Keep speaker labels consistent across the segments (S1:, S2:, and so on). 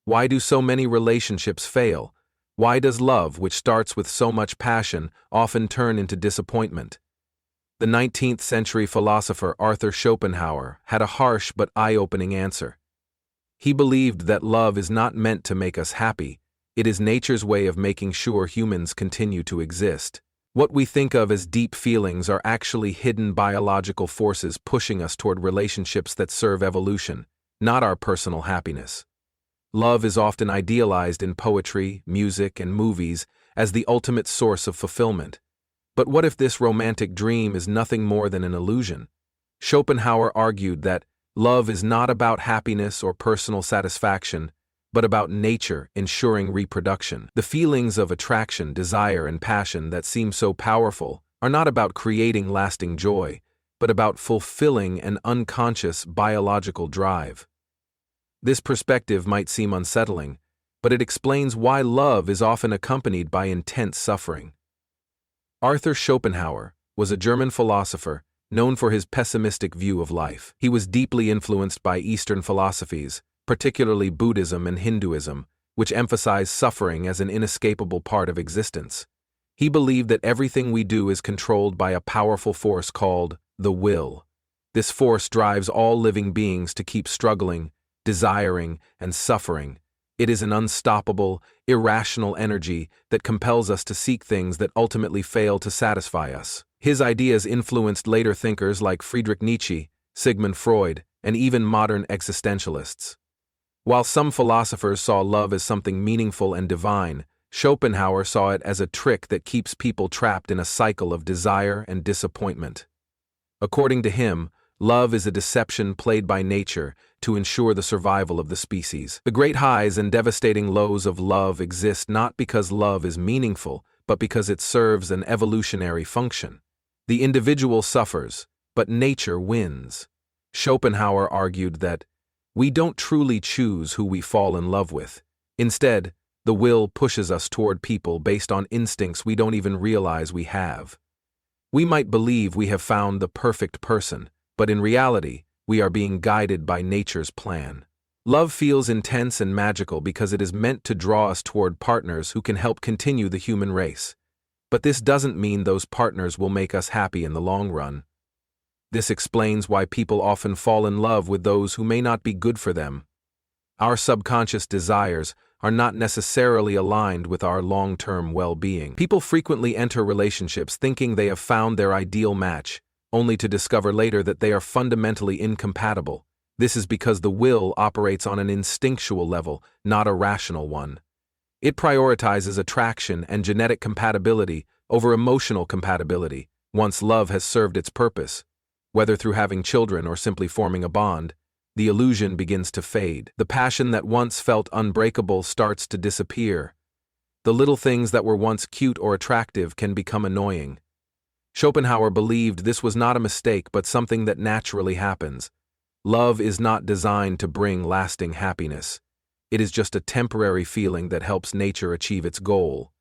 S1: Why do so many relationships fail? Why does love, which starts with so much passion, often turn into disappointment? The 19th century philosopher Arthur Schopenhauer had a harsh but eye-opening answer. He believed that love is not meant to make us happy, it is nature's way of making sure humans continue to exist. What we think of as deep feelings are actually hidden biological forces pushing us toward relationships that serve evolution, not our personal happiness. Love is often idealized in poetry, music, and movies as the ultimate source of fulfillment. But what if this romantic dream is nothing more than an illusion? Schopenhauer argued that love is not about happiness or personal satisfaction, but about nature ensuring reproduction. The feelings of attraction, desire, and passion that seem so powerful are not about creating lasting joy, but about fulfilling an unconscious biological drive. This perspective might seem unsettling, but it explains why love is often accompanied by intense suffering. Arthur Schopenhauer was a German philosopher known for his pessimistic view of life. He was deeply influenced by Eastern philosophies, particularly Buddhism and Hinduism, which emphasize suffering as an inescapable part of existence. He believed that everything we do is controlled by a powerful force called the will. This force drives all living beings to keep struggling, desiring, and suffering. It is an unstoppable, irrational energy that compels us to seek things that ultimately fail to satisfy us. His ideas influenced later thinkers like Friedrich Nietzsche, Sigmund Freud, and even modern existentialists. While some philosophers saw love as something meaningful and divine, Schopenhauer saw it as a trick that keeps people trapped in a cycle of desire and disappointment. According to him, love is a deception played by nature to ensure the survival of the species. The great highs and devastating lows of love exist not because love is meaningful, but because it serves an evolutionary function. The individual suffers, but nature wins. Schopenhauer argued that we don't truly choose who we fall in love with. Instead, the will pushes us toward people based on instincts we don't even realize we have. We might believe we have found the perfect person, but in reality, we are being guided by nature's plan. Love feels intense and magical because it is meant to draw us toward partners who can help continue the human race. But this doesn't mean those partners will make us happy in the long run. This explains why people often fall in love with those who may not be good for them. Our subconscious desires are not necessarily aligned with our long-term well-being. People frequently enter relationships thinking they have found their ideal match, only to discover later that they are fundamentally incompatible. This is because the will operates on an instinctual level, not a rational one. It prioritizes attraction and genetic compatibility over emotional compatibility. Once love has served its purpose, whether through having children or simply forming a bond, the illusion begins to fade. The passion that once felt unbreakable starts to disappear. The little things that were once cute or attractive can become annoying. Schopenhauer believed this was not a mistake but something that naturally happens. Love is not designed to bring lasting happiness. It is just a temporary feeling that helps nature achieve its goal.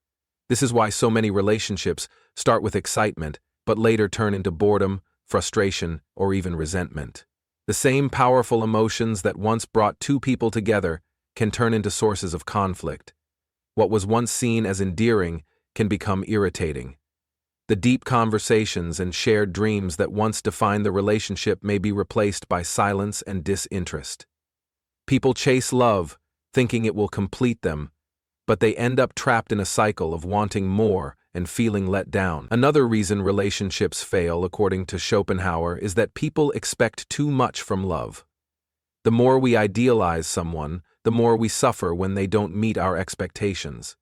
S1: This is why so many relationships start with excitement, but later turn into boredom, frustration, or even resentment. The same powerful emotions that once brought two people together can turn into sources of conflict. What was once seen as endearing can become irritating. The deep conversations and shared dreams that once defined the relationship may be replaced by silence and disinterest. People chase love, thinking it will complete them, but they end up trapped in a cycle of wanting more and feeling let down. Another reason relationships fail, according to Schopenhauer, is that people expect too much from love. The more we idealize someone, the more we suffer when they don't meet our expectations.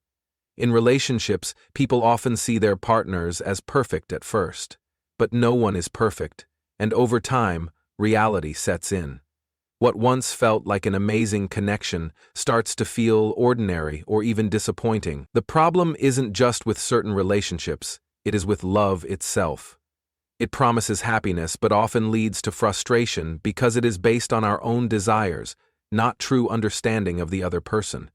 S1: In relationships, people often see their partners as perfect at first. But no one is perfect, and over time, reality sets in. What once felt like an amazing connection starts to feel ordinary or even disappointing. The problem isn't just with certain relationships, it is with love itself. It promises happiness but often leads to frustration because it is based on our own desires, not true understanding of the other person.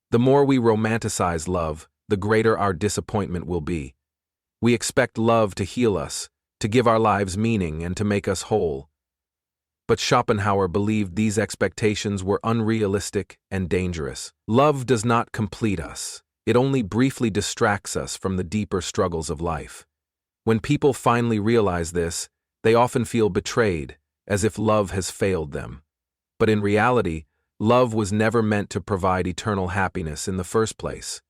S1: The more we romanticize love, the greater our disappointment will be. We expect love to heal us, to give our lives meaning, and to make us whole. But Schopenhauer believed these expectations were unrealistic and dangerous. Love does not complete us. It only briefly distracts us from the deeper struggles of life. When people finally realize this, they often feel betrayed, as if love has failed them. But in reality, love was never meant to provide eternal happiness in the first place.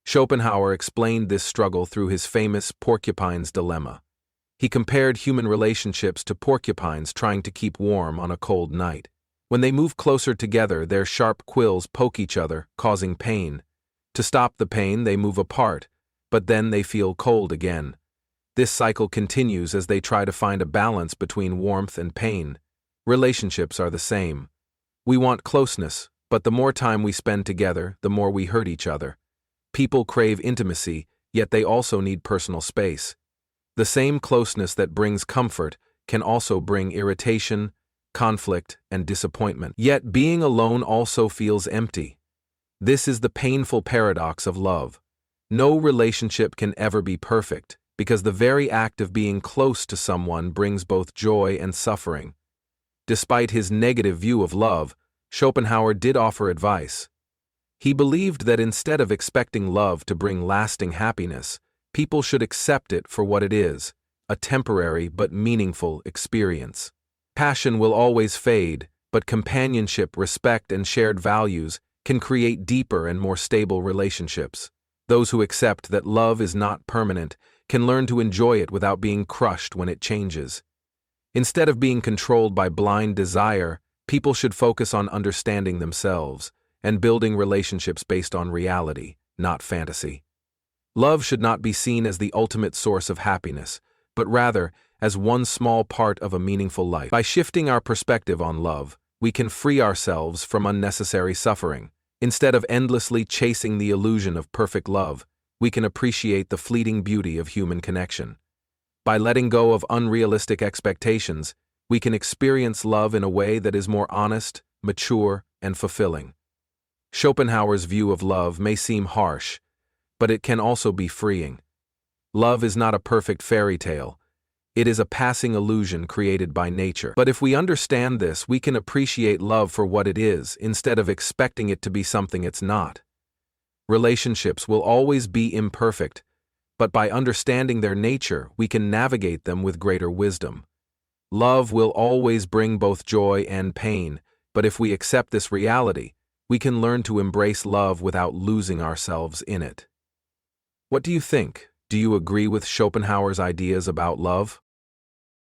S1: Schopenhauer explained this struggle through his famous porcupine's dilemma. He compared human relationships to porcupines trying to keep warm on a cold night. When they move closer together, their sharp quills poke each other, causing pain. To stop the pain, they move apart, but then they feel cold again. This cycle continues as they try to find a balance between warmth and pain. Relationships are the same. We want closeness, but the more time we spend together, the more we hurt each other. People crave intimacy, yet they also need personal space. The same closeness that brings comfort can also bring irritation, conflict, and disappointment. Yet being alone also feels empty. This is the painful paradox of love. No relationship can ever be perfect, because the very act of being close to someone brings both joy and suffering. Despite his negative view of love, Schopenhauer did offer advice. He believed that instead of expecting love to bring lasting happiness, people should accept it for what it is, a temporary but meaningful experience. Passion will always fade, but companionship, respect, and shared values can create deeper and more stable relationships. Those who accept that love is not permanent can learn to enjoy it without being crushed when it changes. Instead of being controlled by blind desire, people should focus on understanding themselves and building relationships based on reality, not fantasy. Love should not be seen as the ultimate source of happiness, but rather as one small part of a meaningful life. By shifting our perspective on love, we can free ourselves from unnecessary suffering. Instead of endlessly chasing the illusion of perfect love, we can appreciate the fleeting beauty of human connection. By letting go of unrealistic expectations, we can experience love in a way that is more honest, mature, and fulfilling. Schopenhauer's view of love may seem harsh, but it can also be freeing. Love is not a perfect fairy tale. It is a passing illusion created by nature. But if we understand this, we can appreciate love for what it is, instead of expecting it to be something it's not. Relationships will always be imperfect, but by understanding their nature, we can navigate them with greater wisdom. Love will always bring both joy and pain, but if we accept this reality, we can learn to embrace love without losing ourselves in it. What do you think? Do you agree with Schopenhauer's ideas about love?